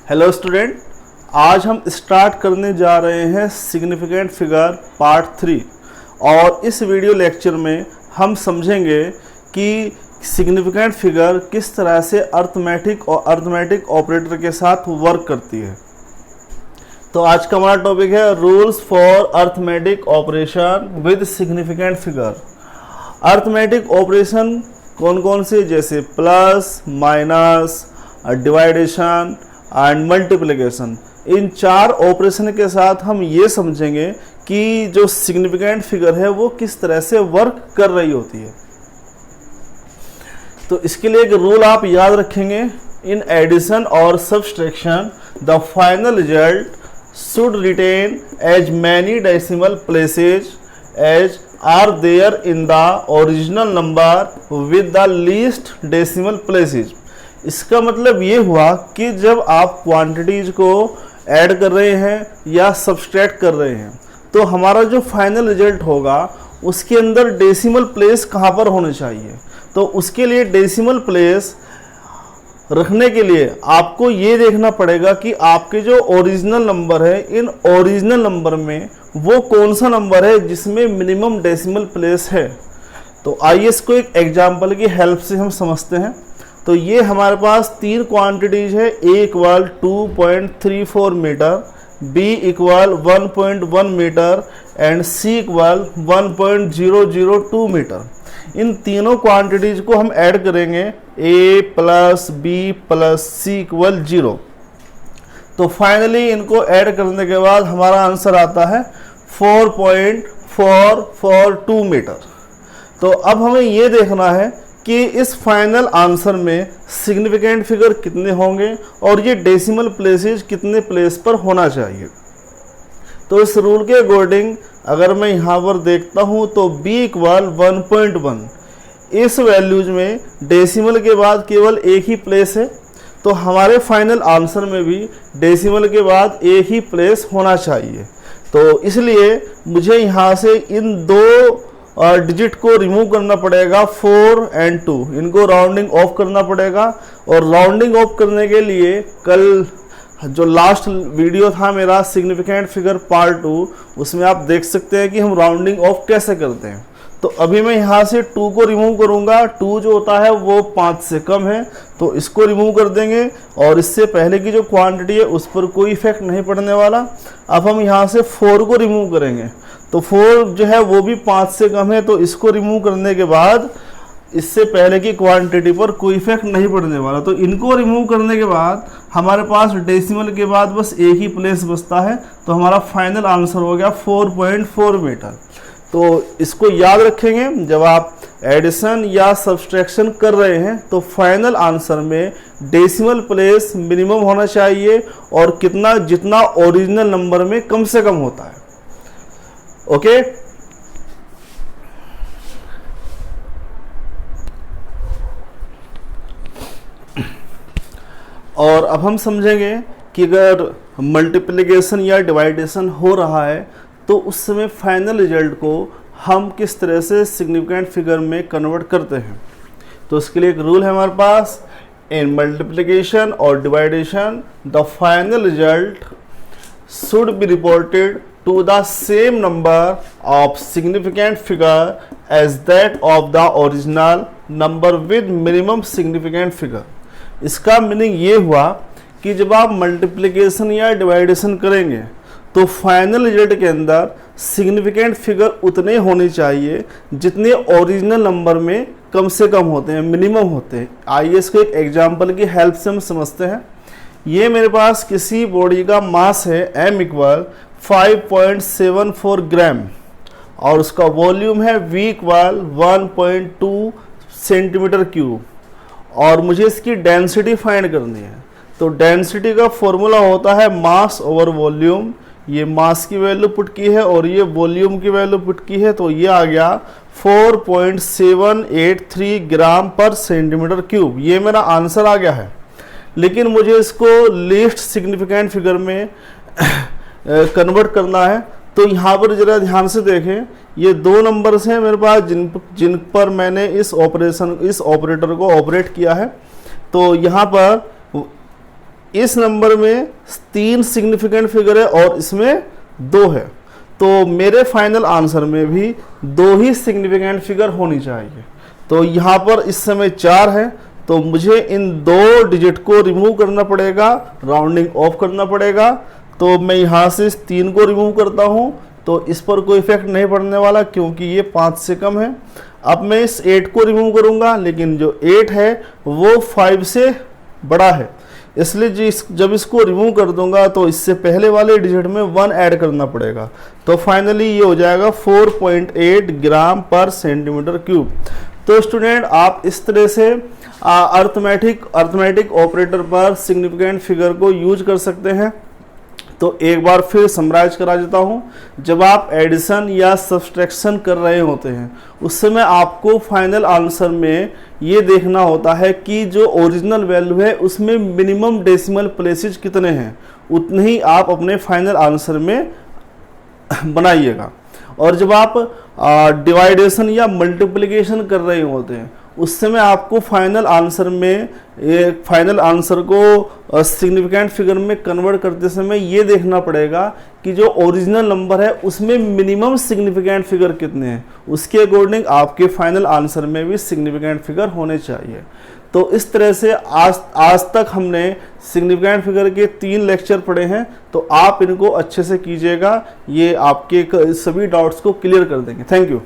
Hello student, आज हम start करने जा रहे हैं सिग्निफिकेंट फिगर पार्ट 3 और इस वीडियो लेक्चर में हम समझेंगे कि सिग्निफिकेंट फिगर किस तरह से अर्थमेटिक ऑपरेटर के साथ वर्क करती है। तो आज का हमारा टॉपिक है rules for arithmetic operation with significant figure. Arithmetic operation कौन कौन से, जैसे plus, minus, division and multiplication. इन चार ऑपरेशन के साथ हम ये समझेंगे कि जो सिग्निफिकेंट फिगर है वो किस तरह से वर्क कर रही होती है। तो इसके लिए एक रूल आप याद रखेंगे, इन एडिशन और subtraction the final result should retain as many decimal places as are there in the original number with the least decimal places। इसका मतलब ये हुआ कि जब आप क्वांटिटीज को ऐड कर रहे हैं या सब्सट्रैक्ट कर रहे हैं तो हमारा जो फाइनल रिजल्ट होगा उसके अंदर डेसिमल प्लेस कहाँ पर होने चाहिए। तो उसके लिए डेसिमल प्लेस रखने के लिए आपको ये देखना पड़ेगा कि आपके जो ओरिजिनल नंबर है, इन ओरिजिनल नंबर में वो कौन सा नंबर है जिसमें मिनिमम डेसिमल प्लेस है। तो आइए इसको एक एग्जांपल की हेल्प से हम समझते हैं। तो ये हमारे पास तीन क्वांटिटीज है, A equal 2.34 metre, B equal 1.1 metre and C equal 1.002 metre. इन तीनों क्वांटिटीज को हम ऐड करेंगे, a plus B plus C equal 0। तो फाइनली इनको ऐड करने के बाद हमारा आंसर आता है 4.442 मीटर। तो अब हमें ये देखना है कि इस फाइनल आंसर में सिग्निफिकेंट फिगर कितने होंगे और ये डेसिमल प्लेसेस कितने प्लेस पर होना चाहिए। तो इस रूल के अकॉर्डिंग अगर मैं यहाँ पर देखता हूँ तो b इक्वल 1.1, इस वैल्यूज में डेसिमल के बाद केवल एक ही प्लेस है, तो हमारे फाइनल आंसर में भी डेसिमल के बाद एक ही प्लेस होना चाहिए। तो इसलिए मुझे यहाँ से इन दो डिजिट को रिमूव करना पड़ेगा, 4 और 2, इनको राउंडिंग ऑफ करना पड़ेगा। और राउंडिंग ऑफ करने के लिए कल जो लास्ट वीडियो था मेरा सिग्निफिकेंट फिगर पार्ट 2, उसमें आप देख सकते हैं कि हम राउंडिंग ऑफ कैसे करते हैं। तो अभी मैं यहाँ से 2 को रिमूव करूँगा। 2 जो होता है वो 5 से कम है, तो इसको रिमूव कर देंगे और इससे पहले की जो क्वांटिटी है उस पर कोई इफेक्ट नहीं पड़ने वाला। अब हम यहाँ से 4 को रिमूव करेंगे, तो 4 जो है वो भी 5 से कम है, तो इसको रिमूव करने के बाद इससे पहले की क्वांटिटी पर कोई इफेक्ट नहीं पड़ने वाला। तो इनको रिमूव करने के बाद हमारे पास डेसिमल के बाद बस एक ही प्लेस बचता है, तो हमारा फाइनल आंसर हो गया 4.4 मीटर। तो इसको याद रखेंगे, जब आप एडिशन या सब्सट्रैक्शन कर रहे हैं तो फाइनल आंसर में डेसिमल प्लेस मिनिमम होना चाहिए और कितना, जितना ओरिजिनल नंबर में कम से कम होता है। ओके, और अब हम समझेंगे कि अगर मल्टीप्लिकेशन या डिवाइडेशन हो रहा है तो उस समय फाइनल रिजल्ट को हम किस तरह से सिग्निफिकेंट फिगर में कन्वर्ट करते हैं। तो इसके लिए एक रूल है हमारे पास, इन मल्टीप्लिकेशन और division the final result should be reported to the same number of significant figure as that of the original number with minimum significant figure. इसका मीनिंग ये हुआ कि जब आप मल्टीप्लिकेशन या डिवाइडेशन करेंगे तो फाइनल रिजल्ट के अंदर सिग्निफिकेंट फिगर उतने होने चाहिए जितने ओरिजिनल नंबर में कम से कम होते हैं, मिनिमम होते हैं। आइए इसको एक एग्जांपल की हेल्प से हम समझते हैं। ये मेरे पास किसी बॉडी का मास है m इक्वल 5.74 ग्राम और उसका वॉल्यूम है v इक्वल 1.2 सेंटीमीटर क्यूब और मुझे इसकी डेंसिटी फाइंड करनी है। तो डेंसिटी का फॉर्मूला होता है मास ओवर वॉल्यूम। ये मास की वैल्यू पुट की है और ये वॉल्यूम की वैल्यू पुट की है, तो ये आ गया 4.783 ग्राम पर सेंटीमीटर क्यूब। ये मेरा आंसर आ गया है। लेकिन मुझे इसको लीस्ट सिग्निफिकेंट फिगर में कन्वर्ट करना है। तो यहाँ पर जरा ध्यान से देखें, ये दो नंबर्स हैं मेरे पास जिन पर मैंने इस ऑपरेटर को ऑपरेट किया है। तो यहाँ पर इस नंबर में 3 सिग्निफिकेंट फिगर है और इसमें 2 है, तो मेरे फाइनल आंसर में भी 2 ही सिग्निफिकेंट फिगर होनी चाहिए। तो यहाँ पर इस समय 4 है, तो मुझे इन 2 डिजिट को रिमूव करना पड़ेगा, राउंडिंग ऑफ करना पड़ेगा। तो मैं यहाँ से इस 3 को रिमूव करता हूँ, तो इस पर कोई इफेक्ट नहीं पड़ने वाला क्योंकि ये 5 से कम है। अब मैं इस 8 को रिमूव करूँगा, लेकिन जो 8 है वो 5 से बड़ा है, इसलिए जब इसको रिमूव कर दूंगा तो इससे पहले वाले डिजिट में 1 ऐड करना पड़ेगा। तो फाइनली ये हो जाएगा 4.8 ग्राम पर सेंटीमीटर क्यूब। तो स्टूडेंट आप इस तरह से अर्थमेटिक ऑपरेटर पर सिग्निफिकेंट फिगर को यूज कर सकते हैं। तो एक बार फिर समराइज करा देता हूँ, जब आप एडिशन या सब्सट्रैक्शन कर रहे होते हैं उस समय आपको फाइनल आंसर में ये देखना होता है कि जो ओरिजिनल वैल्यू है उसमें मिनिमम डेसिमल प्लेसेस कितने हैं, उतने ही आप अपने फाइनल आंसर में बनाइएगा। और जब आप डिवाइडेशन या मल्टीप्लिकेशन कर रहे होते हैं उस समय आपको फाइनल आंसर को सिग्निफिकेंट फिगर में कन्वर्ट करते समय ये देखना पड़ेगा कि जो ओरिजिनल नंबर है उसमें मिनिमम सिग्निफिकेंट फिगर कितने हैं, उसके अकॉर्डिंग आपके फाइनल आंसर में भी सिग्निफिकेंट फिगर होने चाहिए। तो इस तरह से आज तक हमने सिग्निफिकेंट फिगर के 3 लेक्चर पढ़े हैं, तो आप इनको अच्छे से कीजिएगा, ये आपके सभी डाउट्स को क्लियर कर देंगे। Thank you.